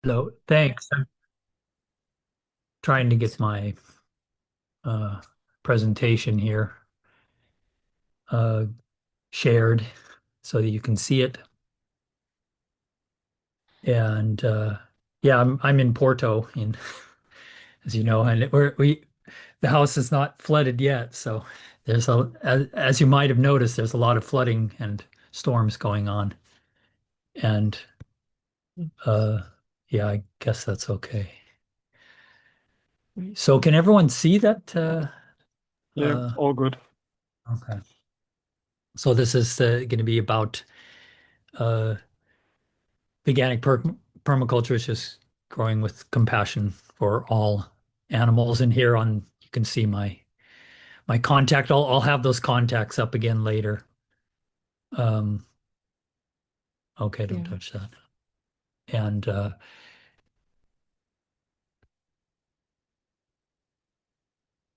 Hello, thanks. I'm trying to get my uh, presentation here uh, shared so that you can see it. And yeah, I'm in Porto, in as you know, and we the house is not flooded yet. So there's as you might have noticed, there's a lot of flooding and storms going on. And uh, yeah, I guess that's okay. So can everyone see that? Yeah, Uh, all good. okay. So this is going to be about uh, Veganic permaculture is just growing with compassion for all animals. And here on, you can see my contact. I'll have those contacts up again later. Um, okay, don't Yeah. touch that. And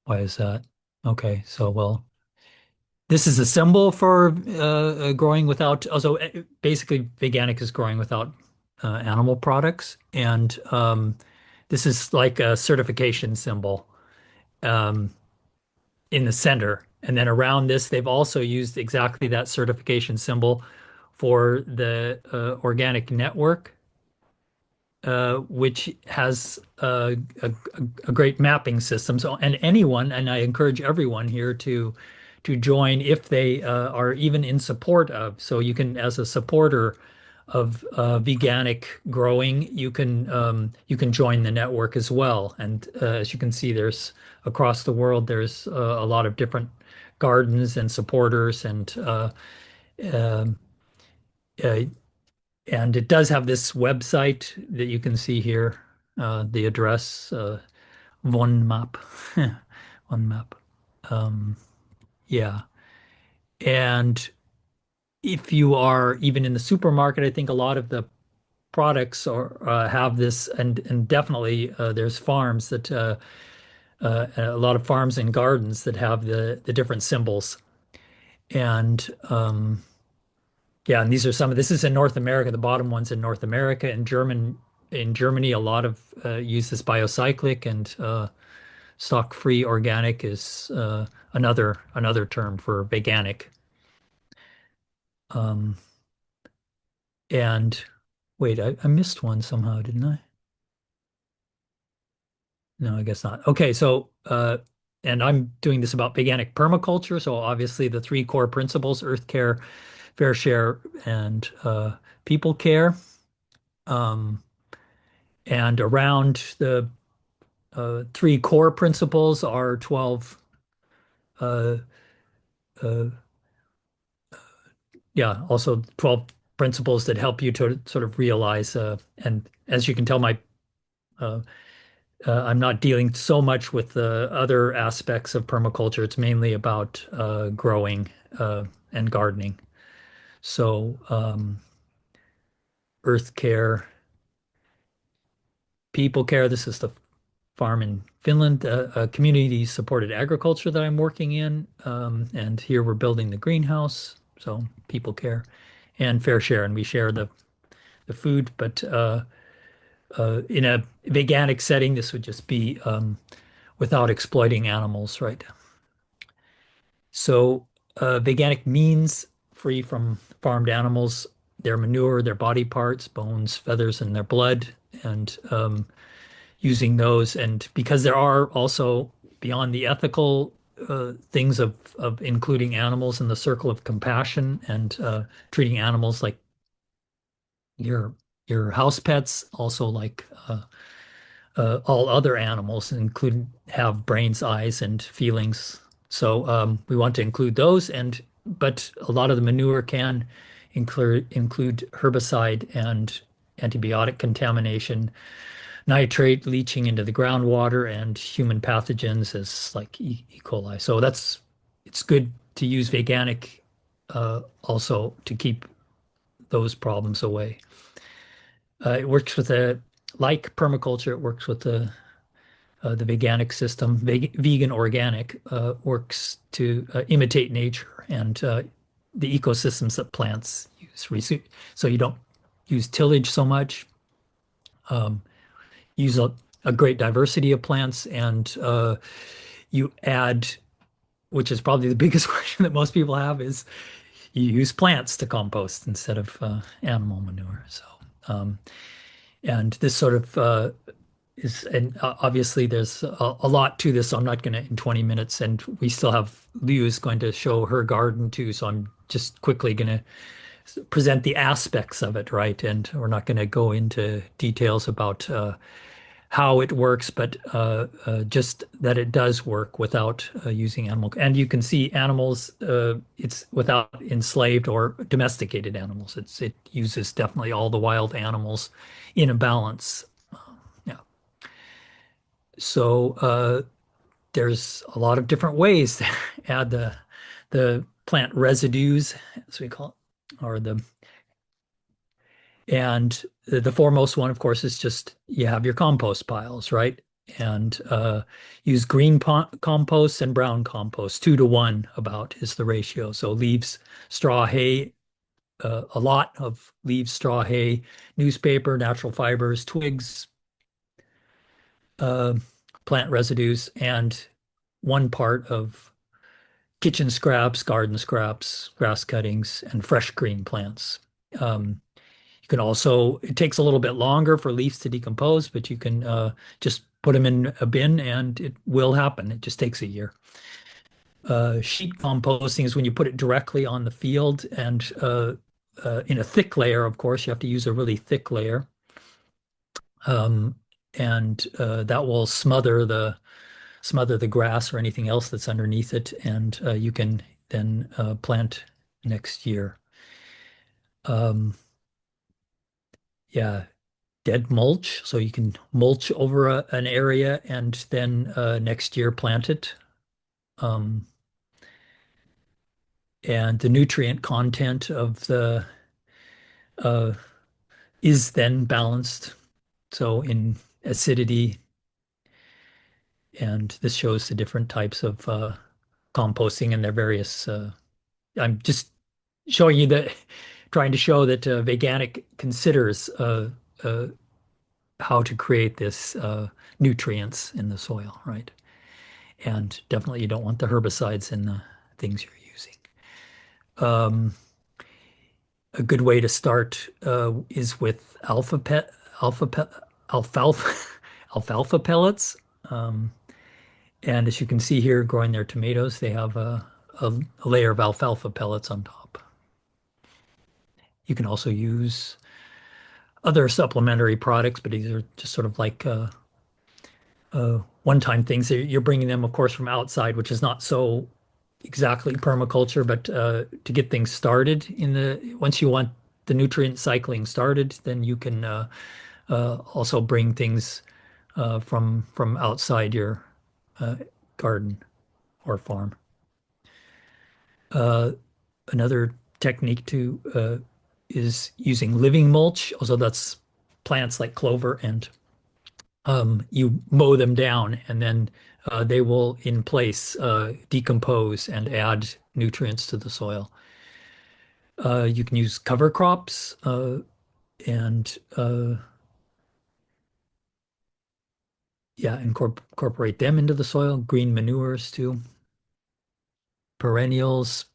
why is that? Okay, so well, this is a symbol for growing without. Also, basically, Veganic is growing without animal products, and this is like a certification symbol. Um, in the center. And then around this, they've also used exactly that certification symbol for the organic network, which has a great mapping system. So, and anyone, and I encourage everyone here to join if they are even in support of. So you can, as a supporter of veganic growing, you can join the network as well. And as you can see, there's across the world, there's a lot of different gardens and supporters, um, uh, and it does have this website that you can see here, the address, one map, one map. Um, yeah, and if you are even in the supermarket, I think a lot of the products are have this, and definitely there's farms that a lot of farms and gardens that have the different symbols, and yeah, and these are some of this is in North America. The bottom one's in North America. In Germany, a lot of use this biocyclic and stock-free organic is another term for veganic. Um, and wait, I missed one somehow, didn't I? No, I guess not. Okay, so and I'm doing this about veganic permaculture. So obviously the three core principles: earth care, fair share, and people care. Um, and around the three core principles are 12 uh, uh, yeah, also 12 principles that help you to sort of realize and as you can tell uh, I'm not dealing so much with the other aspects of permaculture. It's mainly about growing and gardening. So earth care, people care. This is the farm in Finland, community supported agriculture that I'm working in. And here we're building the greenhouse. So people care and fair share. And we share the food. But in a veganic setting, this would just be without exploiting animals, right? So veganic means free from farmed animals, their manure, their body parts, bones, feathers, and their blood, and using those. And because there are also beyond the ethical things of including animals in the circle of compassion and treating animals like your your house pets, also like all other animals, include have brains, eyes, and feelings. So we want to include those, and but a lot of the manure can include herbicide and antibiotic contamination, nitrate leaching into the groundwater, and human pathogens as like E. coli. So it's good to use veganic also to keep those problems away. It works with a like permaculture. It works with the veganic system, vegan organic, works to imitate nature and the ecosystems that plants use. So you don't use tillage so much. Um, use a great diversity of plants, and you add, which is probably the biggest question that most people have, is you use plants to compost instead of animal manure. So, um, and this sort of is, and obviously there's a lot to this, so I'm not going to in 20 minutes, and we still have Liu is going to show her garden too, so I'm just quickly going to present the aspects of it, right? And we're not going to go into details about how it works, but just that it does work without using animal. And you can see animals, it's without enslaved or domesticated animals. It uses definitely all the wild animals in a balance. Yeah. So there's a lot of different ways to add the plant residues, as we call it, or the and the foremost one, of course, is just you have your compost piles, right? And use green compost and brown compost. 2 to 1 about is the ratio. So leaves, straw, hay, a lot of leaves, straw, hay, newspaper, natural fibers, twigs, uh, plant residues, and 1 part of kitchen scraps, garden scraps, grass cuttings, and fresh green plants. Um, You can also, it takes a little bit longer for leaves to decompose, but you can just put them in a bin and it will happen. It just takes a year. Sheet composting is when you put it directly on the field and in a thick layer, of course, you have to use a really thick layer. Um, and that will smother the grass or anything else that's underneath it, and you can then plant next year. Um, yeah, dead mulch, so you can mulch over an area and then next year plant it. Um, and the nutrient content of the uh, is then balanced. So in acidity, and this shows the different types of composting and their various. I'm just showing you that, trying to show that Veganic considers uh, how to create this nutrients in the soil, right? And definitely you don't want the herbicides in the things you're using. Um, a good way to start is with alpha pe alfalfa alfalfa pellets. Um, and as you can see here, growing their tomatoes, they have a layer of alfalfa pellets on top. You can also use other supplementary products, but these are just sort of like one-time things. You're bringing them, of course, from outside, which is not so exactly permaculture, but to get things started once you want the nutrient cycling started, then you can also bring things from outside your uh, garden or farm. Uh, Another technique to is using living mulch. Also, that's plants like clover, and you mow them down, and then they will, in place, decompose and add nutrients to the soil. You can use cover crops and yeah, incorporate them into the soil. Green manures too. Perennials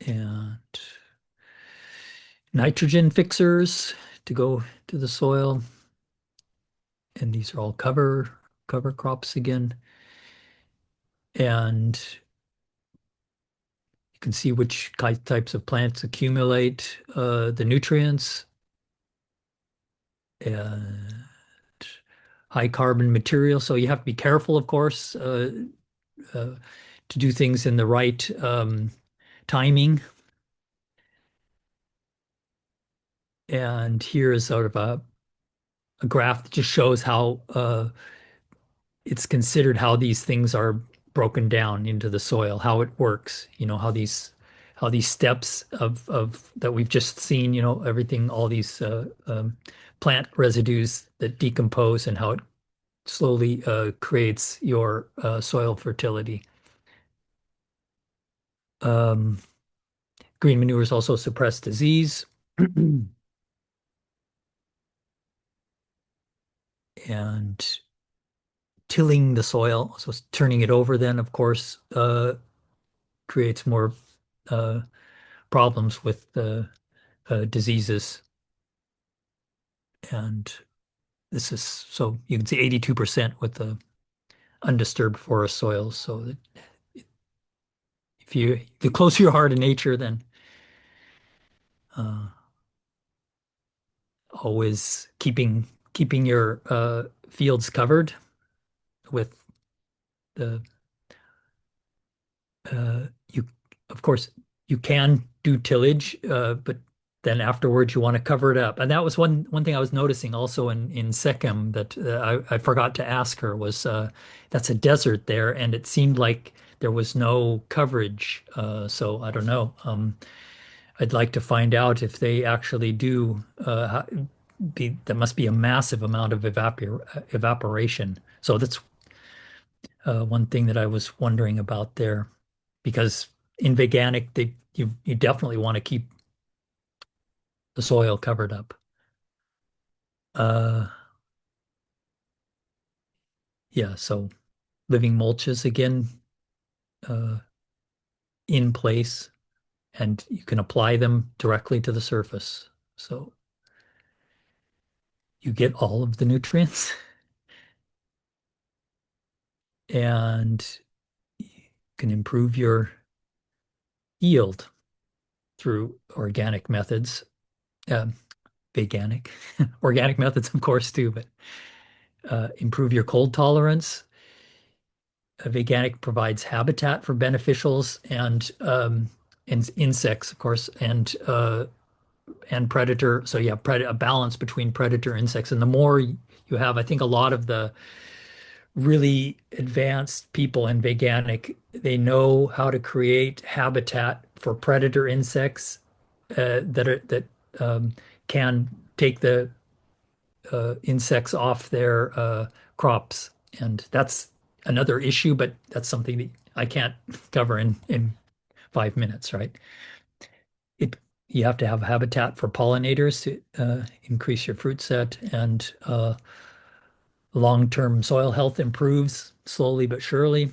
and nitrogen fixers to go to the soil. And these are all cover crops again. And you can see which types of plants accumulate the nutrients. And high carbon material. So you have to be careful, of course, uh, to do things in the right timing. And here is sort of a graph that just shows how it's considered how these things are broken down into the soil, how it works, how these steps of that we've just seen, everything, all these plant residues that decompose and how it slowly creates your soil fertility. Um, Green manures also suppress disease. and tilling the soil. So turning it over then, of course, creates more uh, problems with diseases. And this is so you can see 82% with the undisturbed forest soils. So that if you the closer you are to nature, then uh, always keeping your fields covered with the you of course you can do tillage, but then afterwards you want to cover it up. And that was one thing I was noticing also in Sechem that I forgot to ask her was that's a desert there, and it seemed like there was no coverage. So I don't know. I'd like to find out if they actually do. There must be a massive amount of evaporation. So that's one thing that I was wondering about there, because in veganic, you definitely want to keep the soil covered up. Uh, yeah, so living mulches again uh, in place, and you can apply them directly to the surface. So you get all of the nutrients and you can improve your yield through organic methods, um, veganic, organic methods, of course, too, but improve your cold tolerance. Veganic provides habitat for beneficials and insects, of course, and predator. So yeah, a balance between predator insects. And the more you have, I think a lot of the really advanced people in veganic, they know how to create habitat for predator insects that can take the insects off their crops. And that's another issue, but that's something that I can't cover in 5 minutes, right? It You have to have habitat for pollinators to increase your fruit set, and long-term soil health improves slowly but surely.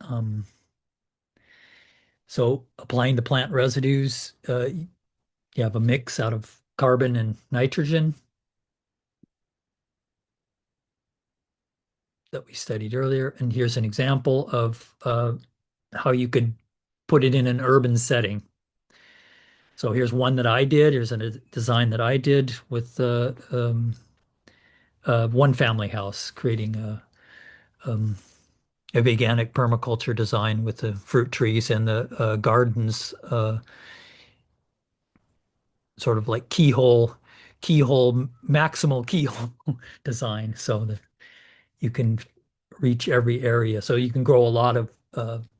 Um, so applying the plant residues, you have a mix out of carbon and nitrogen that we studied earlier. And here's an example of how you could put it in an urban setting. So here's one that I did. Here's a design that I did with one family house, creating a veganic permaculture design with the fruit trees and the gardens, sort of like maximal keyhole design, so that you can reach every area. So you can grow a lot of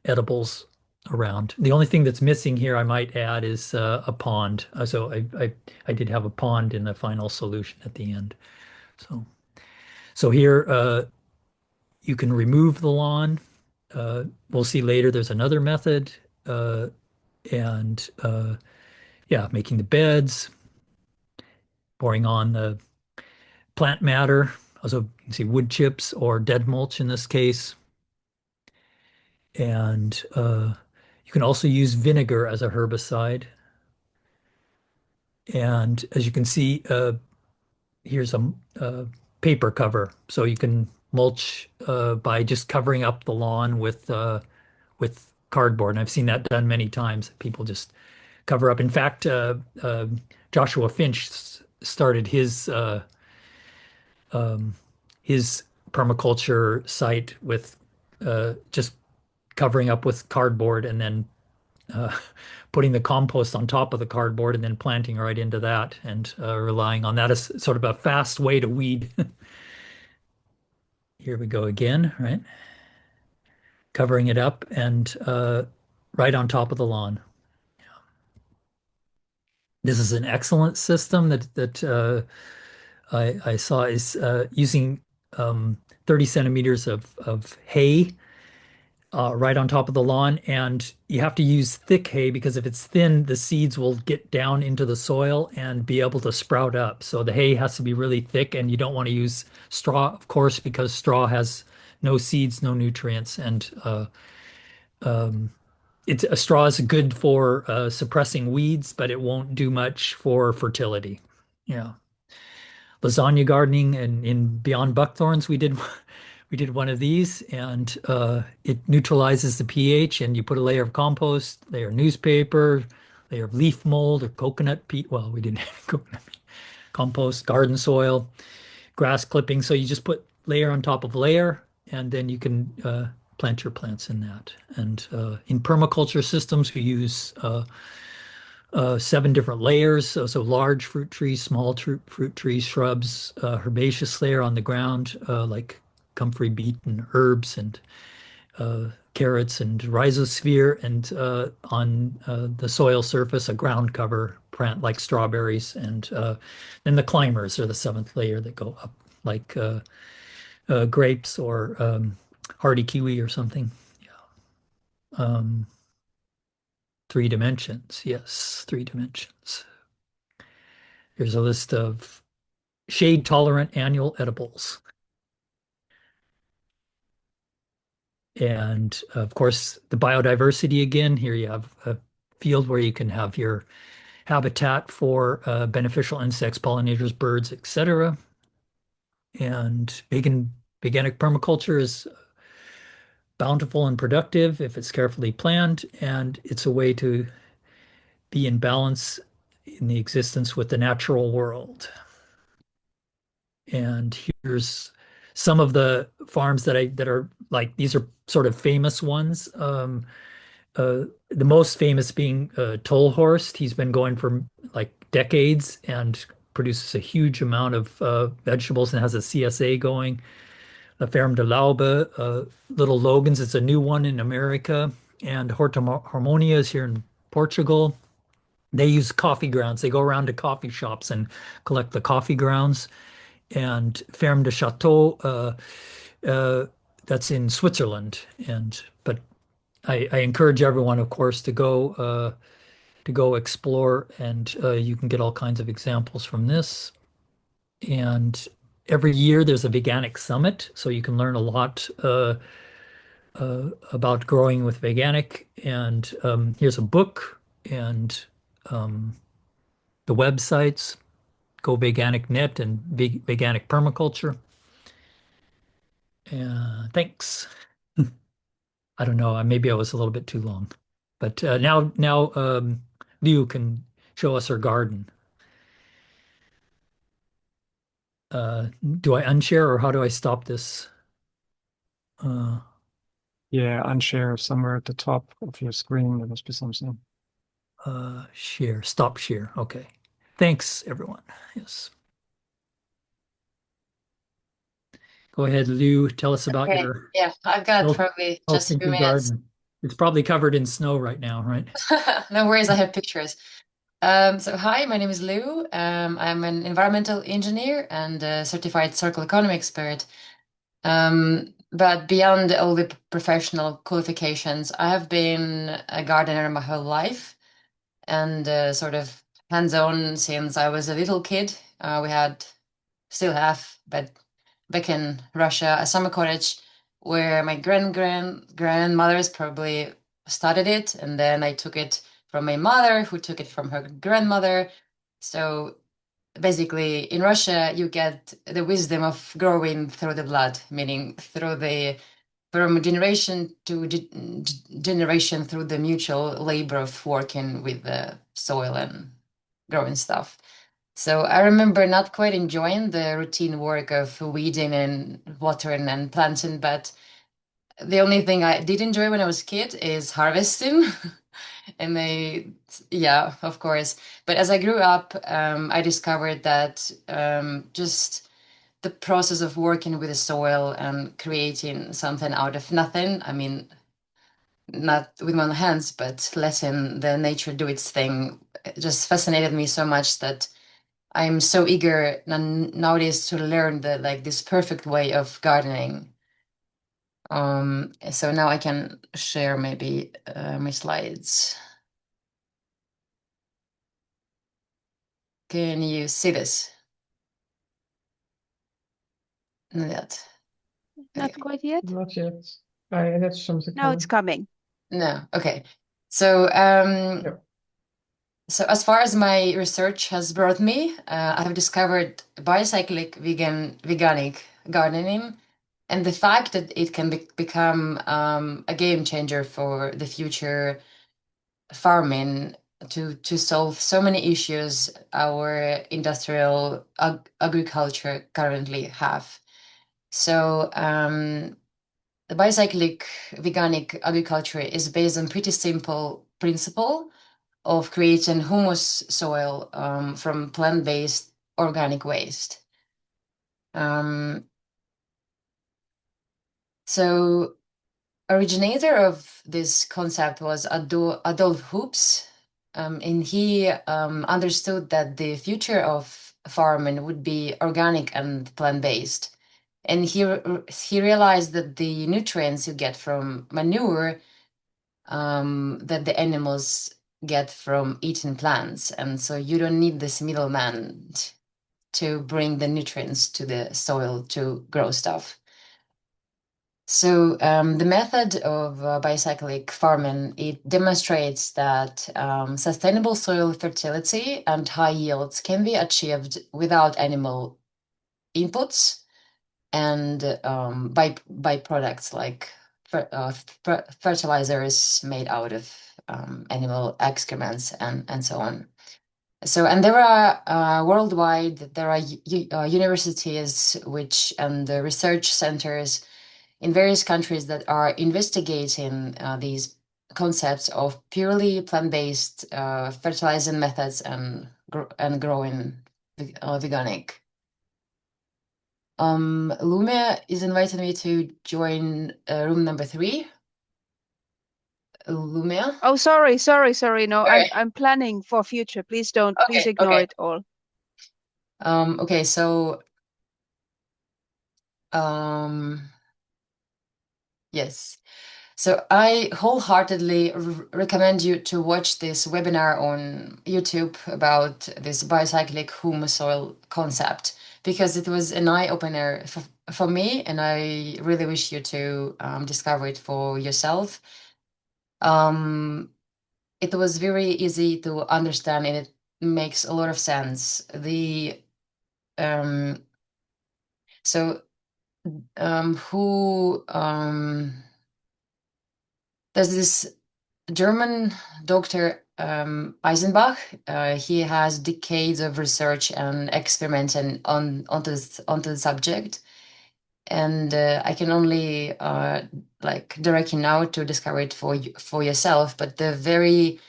edibles around. The only thing that's missing here, I might add, is a pond. I did have a pond in the final solution at the end. So here you can remove the lawn. We'll see later. There's another method, uh, and yeah, making the beds, pouring on the plant matter. Also, you can see wood chips or dead mulch in this case. And you can also use vinegar as a herbicide. And as you can see, here's a paper cover. So you can mulch by just covering up the lawn with cardboard. And I've seen that done many times. People just cover up. In fact, Joshua Finch started um, his permaculture site with just covering up with cardboard and then uh, putting the compost on top of the cardboard and then planting right into that and relying on that as sort of a fast way to weed. Here we go again, right? Covering it up and right on top of the lawn. This is an excellent system that I saw is using 30 centimeters of hay right on top of the lawn. And you have to use thick hay because if it's thin, the seeds will get down into the soil and be able to sprout up. So the hay has to be really thick, and you don't want to use straw, of course, because straw has no seeds, no nutrients, and um, it's a straw is good for suppressing weeds, but it won't do much for fertility. Yeah. Lasagna gardening and in Beyond Buckthorns, we did one of these, and it neutralizes the pH, and you put a layer of compost, layer of newspaper, layer of leaf mold or coconut peat. Well, we didn't have coconut peat. Compost, garden soil, grass clippings. So you just put layer on top of layer, and then you can plant your plants in that. And in permaculture systems, we use 7 different layers. So large fruit trees, small fruit trees, shrubs, herbaceous layer on the ground, like comfrey beet and herbs and carrots and rhizosphere, and on the soil surface, a ground cover plant like strawberries, and then the climbers are the seventh layer that go up, like grapes or hardy kiwi or something. Um, 3 dimensions, yes, 3 dimensions. Here's a list of shade-tolerant annual edibles. And of course, the biodiversity again. Here you have a field where you can have your habitat for beneficial insects, pollinators, birds, etc. And veganic permaculture is bountiful and productive if it's carefully planned, and it's a way to be in balance in the existence with the natural world. And here's some of the farms that are like these are sort of famous ones. The most famous being Tolhorst. He's been going for like decades and produces a huge amount of vegetables and has a CSA going. La Ferme de Laube, Little Logan's, it's a new one in America. And Horta Harmonia is here in Portugal. They use coffee grounds. They go around to coffee shops and collect the coffee grounds. And Ferme de Chateau, that's in Switzerland. And but I encourage everyone, of course, to go explore, and you can get all kinds of examples from this. And every year there's a veganic summit, so you can learn a lot about growing with veganic. And here's a book and um, the websites, Go Veganic Net and Veganic Permaculture. Thanks. I don't know, maybe I was a little bit too long, but now Liu can show us her garden. Do I unshare or how do I stop this? Uh, Yeah, unshare somewhere at the top of your screen. There must be something. Share, stop share. Okay. Thanks, everyone. Yes. Go ahead, Liu. Tell us about Okay, your yeah, I've got probably just a few Helsinki minutes. garden. It's probably covered in snow right now, right? No worries, I have pictures. So hi, my name is Lou. I'm an environmental engineer and a certified circular economy expert. But beyond all the professional qualifications, I have been a gardener my whole life and sort of hands-on since I was a little kid. We had, still have, but back in Russia, a summer cottage where my grandmothers probably started it, and then I took it from my mother, who took it from her grandmother. So basically, in Russia, you get the wisdom of growing through the blood, meaning through the from generation to generation through the mutual labor of working with the soil and growing stuff. So I remember not quite enjoying the routine work of weeding and watering and planting, but the only thing I did enjoy when I was a kid is harvesting. And yeah, of course. But as I grew up, I discovered that just the process of working with the soil and creating something out of nothing, I mean, not with my own hands, but letting the nature do its thing, just fascinated me so much that I'm so eager nowadays to learn the like this perfect way of gardening. So now I can share maybe my slides. Can you see this? Not yet. Not Okay. quite yet. Not yet. That's something Now it's coming. No. Okay. So so as far as my research has brought me, I have discovered biocyclic veganic gardening, and the fact that it can become a game changer for the future farming to solve so many issues our industrial agriculture currently have. So the biocyclic veganic agriculture is based on pretty simple principle of creating humus soil from plant-based organic waste. So originator of this concept was Adolf Hoops, and he understood that the future of farming would be organic and plant-based. And he realized that the nutrients you get from manure that the animals get from eating plants. And so you don't need this middleman to bring the nutrients to the soil to grow stuff. So the method of biocyclic farming, it demonstrates that sustainable soil fertility and high yields can be achieved without animal inputs and by products like fertilizers made out of animal excrements and so on. So, and there are worldwide, there are universities and research centers in various countries that are investigating these concepts of purely plant-based fertilizing methods and growing veganic. Lumia is inviting me to join room number 3. Lumia. Oh, sorry. No, Sorry. I'm planning for future. Please please ignore it all. Okay, so yes. So I wholeheartedly recommend you to watch this webinar on YouTube about this biocyclic humus soil concept, because it was an eye-opener for me, and I really wish you to discover it for yourself. It was very easy to understand, and it makes a lot of sense. There's this German doctor Eisenbach. He has decades of research and experimenting onto the subject, and I can only direct you now to discover it for yourself. But the very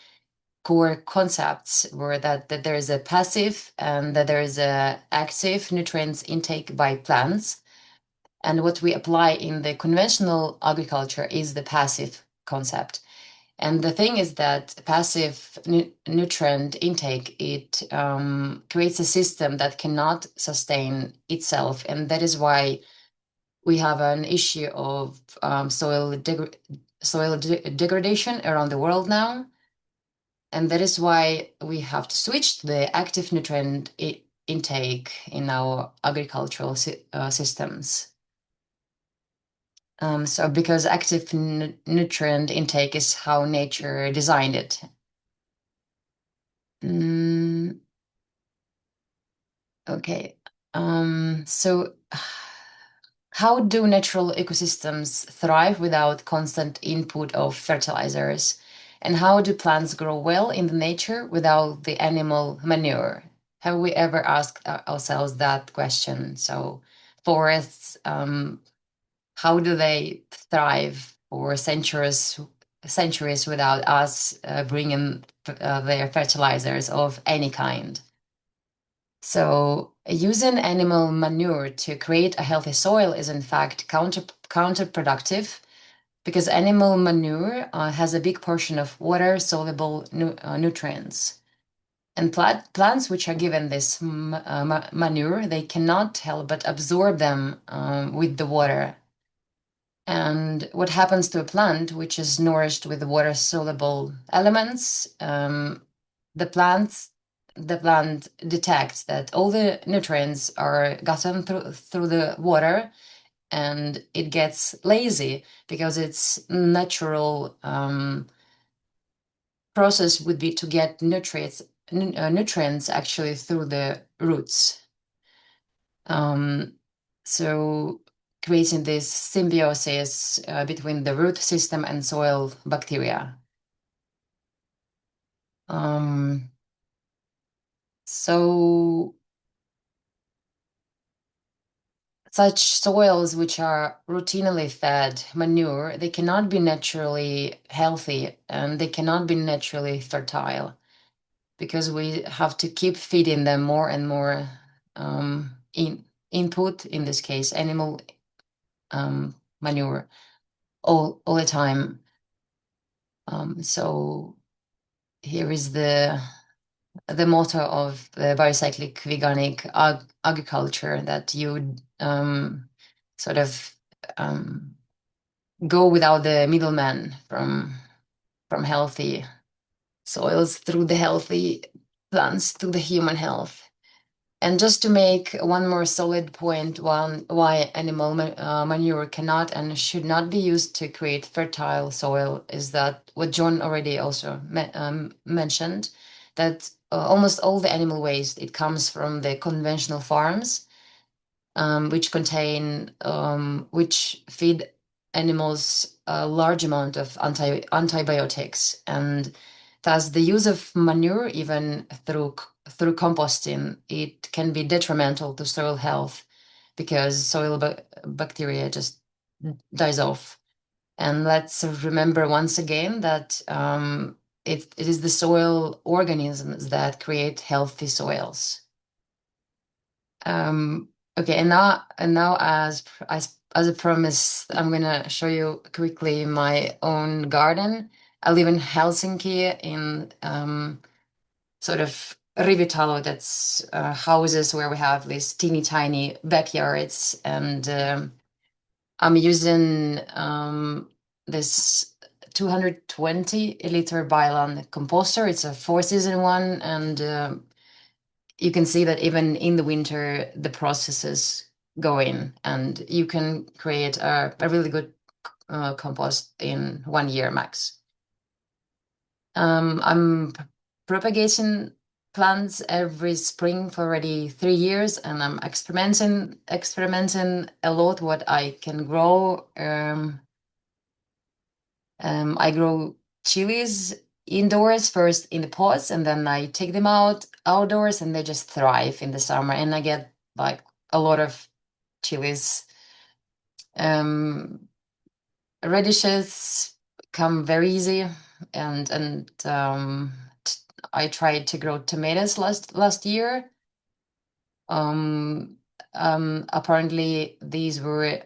core concepts were that there is a passive and that there is a active nutrients intake by plants, and what we apply in the conventional agriculture is the passive concept. And the thing is that passive nutrient intake, it creates a system that cannot sustain itself. And that is why we have an issue of soil degradation around the world now. And that is why we have to switch to the active nutrient intake in our agricultural systems. So because active nutrient intake is how nature designed it. Okay. So how do natural ecosystems thrive without constant input of fertilizers? And how do plants grow well in the nature without the animal manure? Have we ever asked ourselves that question? So forests, how do they thrive for centuries without us bringing their fertilizers of any kind? So using animal manure to create a healthy soil is in fact counterproductive, because animal manure has a big portion of water-soluble nutrients. And plants which are given this manure, they cannot help but absorb them with the water. And what happens to a plant which is nourished with water-soluble elements? The plant detects that all the nutrients are gotten through the water, and it gets lazy because its natural process would be to get nutrients actually through the roots. So creating this symbiosis between the root system and soil bacteria. So such soils which are routinely fed manure, they cannot be naturally healthy and they cannot be naturally fertile because we have to keep feeding them more and more input, in this case, animal manure, all the time. So here is the motto of the biocyclic veganic agriculture, that you sort of go without the middleman from healthy soils through the healthy plants to the human health. And just to make one more solid point, why animal manure cannot and should not be used to create fertile soil, is that what Jon already also mentioned, that almost all the animal waste, it comes from the conventional farms, which feed animals a large amount of antibiotics, and thus the use of manure, even through composting, it can be detrimental to soil health because soil bacteria just dies off. And let's remember once again that it is the soil organisms that create healthy soils. Okay, and now as a promise, I'm gonna show you quickly my own garden. I live in Helsinki in sort of Rivitalo, that's houses where we have these teeny tiny backyards, and I'm using this 220-liter Bioland composter. It's a 4-season one, and you can see that even in the winter, the processes go in, and you can create a really good compost in 1 year max. I'm propagating plants every spring for already 3 years, and I'm experimenting a lot what I can grow. I grow chilies indoors first in the pots, and then I take them outdoors, and they just thrive in the summer, and I get like a lot of chilies. Radishes come very easy, and I tried to grow tomatoes last year. Apparently these were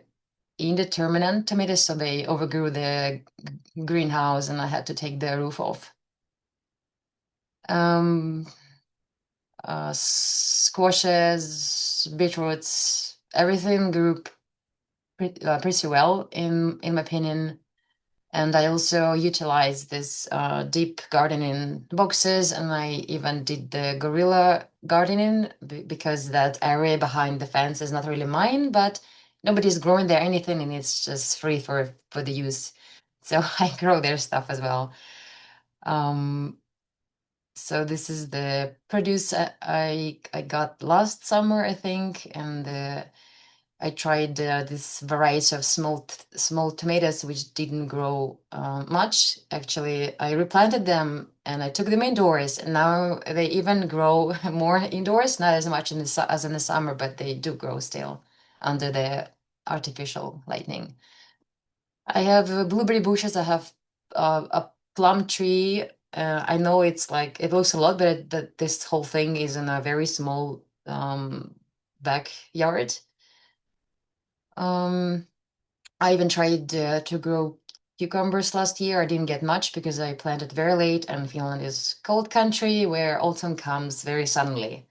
indeterminate tomatoes, so they overgrew the greenhouse, and I had to take the roof off. Squashes, beetroots, everything grew pretty well in my opinion. And I also utilized this deep gardening boxes, and I even did the guerrilla gardening because that area behind the fence is not really mine, but nobody's growing there anything, and it's just free for the use. So I grow their stuff as well. So this is the produce I got last summer, I think, and I tried this variety of small tomatoes which didn't grow much. Actually, I replanted them and I took them indoors, and now they even grow more indoors, not as much as in the summer, but they do grow still under the artificial lighting. I have blueberry bushes. I have a plum tree. I know it's like it looks a lot, but this whole thing is in a very small backyard. I even tried to grow cucumbers last year. I didn't get much because I planted very late, and Finland is cold country where autumn comes very suddenly.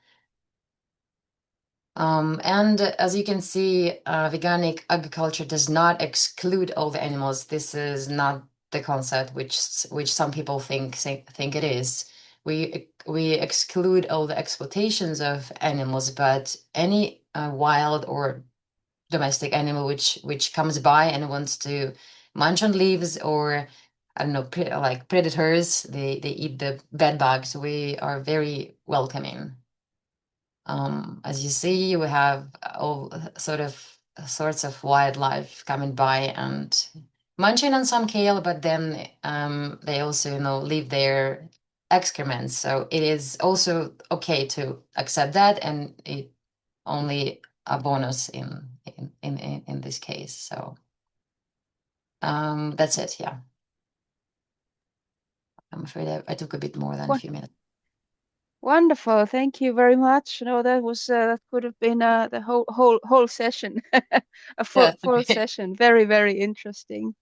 And as you can see, veganic agriculture does not exclude all the animals. This is not the concept which some people think it is. We exclude all the exploitations of animals, but any wild or domestic animal which comes by and wants to munch on leaves, or I don't know, like predators, they eat the bed bugs. We are very welcoming. As you see, we have all sorts of wildlife coming by and munching on some kale, but then they also, leave their excrements. So it is also okay to accept that, and it only a bonus in this case. So that's it. Yeah, I'm afraid I took a bit more than a few minutes. Wonderful. Thank you very much. No, that was that could have been the whole session, a full session. Very, very interesting.